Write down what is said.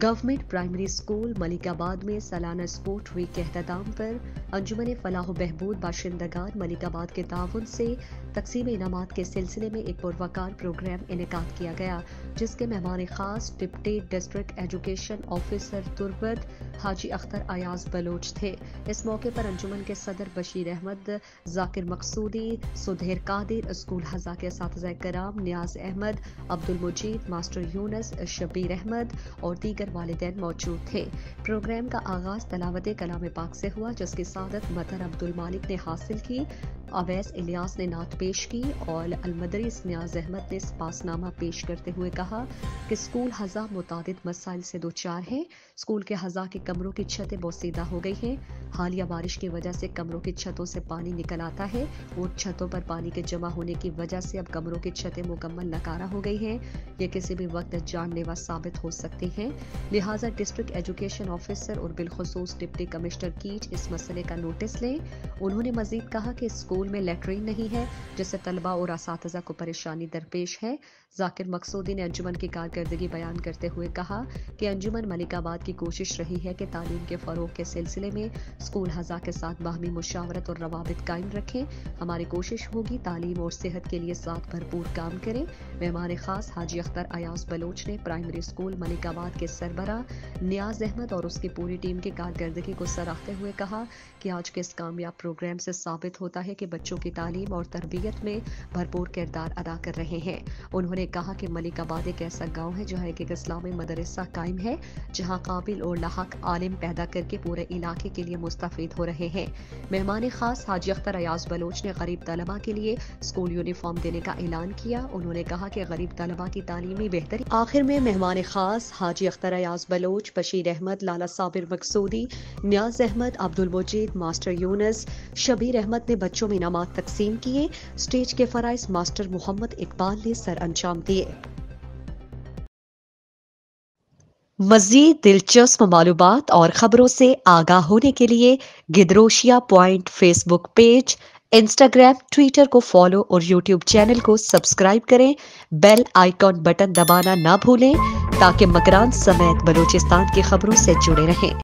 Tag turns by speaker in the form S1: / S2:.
S1: Government primary school ملک آباد میں سالانہ سپورٹ ویک کے اختتام پر انجمن فلاح و بہبود باشندگان ملک آباد کے تعاون سے تقسیم انعامات کے سلسلے میں ایک پروقار پروگرام انعقاد کیا گیا، جس کے مہمان خاص ڈپٹی ڈسٹرکٹ ایجوکیشن آفیسر تربت حاجی اختر ایاز بلوچ تھے۔ اس موقع پر انجمن کے صدر بشیر احمد، ذاکر مقصودی، سدھیر قادر، اسکول ہزا کے اساتذہ کرام نیاز احمد، عبد المجید، ماسٹر یونس، شبیر احمد اور دیگر والدین موجود تھے۔ پروگرام کا آغاز تلاوت کلام پاک سے ہوا، جس کی سعادت مطر عبد المالک نے حاصل کی، اویس الیاس نے نعت پیش کی اور المدرس نیاز احمد نے سپاس نامہ پیش کرتے ہوئے کہا کہ اسکول ہزا متعدد مسائل سے دوچار ہے۔ اسکول کے ہزا کے کمروں کی چھتیں بوسیدہ ہو گئی ہیں۔ حالیہ بارش کی وجہ سے کمروں کی چھتوں سے پانی نکل آتا ہے اور چھتوں پر پانی کے جمع ہونے کی وجہ سے اب کمروں کی چھتیں مکمل نکارہ ہو گئی ہیں۔ یہ کسی بھی وقت جان لیوا ثابت ہو سکتی ہیں، لہٰذا ڈسٹرکٹ ایجوکیشن آفیسر اور بالخصوص ڈپٹی کمشنر کیچ اس مسئلے کا نوٹس لیں۔ انہوں نے مزید کہا کہ اسکول میں لیٹرین نہیں ہے، جس سے طلبہ اور اساتذہ کو پریشانی درپیش ہے۔ ذاکر مقصودی نے انجمن کی کارکردگی بیان کرتے ہوئے کہا کہ انجمن ملک آباد کی کوشش رہی ہے کہ تعلیم کے فروغ کے سلسلے میں اسکول ہزا کے ساتھ باہمی مشاورت اور روابط قائم رکھیں۔ ہماری کوشش ہوگی تعلیم اور صحت کے لیے ساتھ بھرپور کام کریں۔ مہمان خاص حاجی اختر ایاز بلوچ نے پرائمری اسکول ملک آباد کے سربراہ نیاز احمد اور اس کی پوری ٹیم کی کارکردگی کو سراہتے ہوئے کہا کہ آج کے اس کامیاب پروگرام سے ثابت ہوتا ہے کہ بچوں کی تعلیم اور تربیت میں بھرپور کردار ادا کر رہے ہیں۔ انہوں نے کہا کہ ملک آباد ایک ایسا گاؤں ہے جہاں ایک اسلامی مدرسہ قائم ہے، جہاں قابل اور لاحق عالم پیدا کر کے پورے علاقے کے لیے مستفید ہو رہے ہیں۔ مہمان خاص حاجی اختر ایاز بلوچ نے غریب طلبہ کے لیے اسکول یونیفارم دینے کا اعلان کیا۔ انہوں نے کہا کہ غریب طلبہ کی تعلیمی بہتری آخر میں مہمان خاص حاجی اختر ایاز بلوچ، بشیر احمد، لالا صابر مقصودی، نیاز احمد، عبد المجید، ماسٹر یونس، شبیر احمد نے بچوں میں انعامات تقسیم کیے۔ اسٹیج کے فرائض ماسٹر محمد اقبال نے سر انجام دیے۔ مزید دلچسپ معلومات اور خبروں سے آگاہ ہونے کے لیے گدروشیا point Facebook page, Instagram, Twitter کو فالو اور یوٹیوب چینل کو سبسکرائب کریں۔ بیل آئیکن بٹن دبانا نہ بھولیں تاکہ مکران سمیت بلوچستان کی خبروں سے جڑے رہیں۔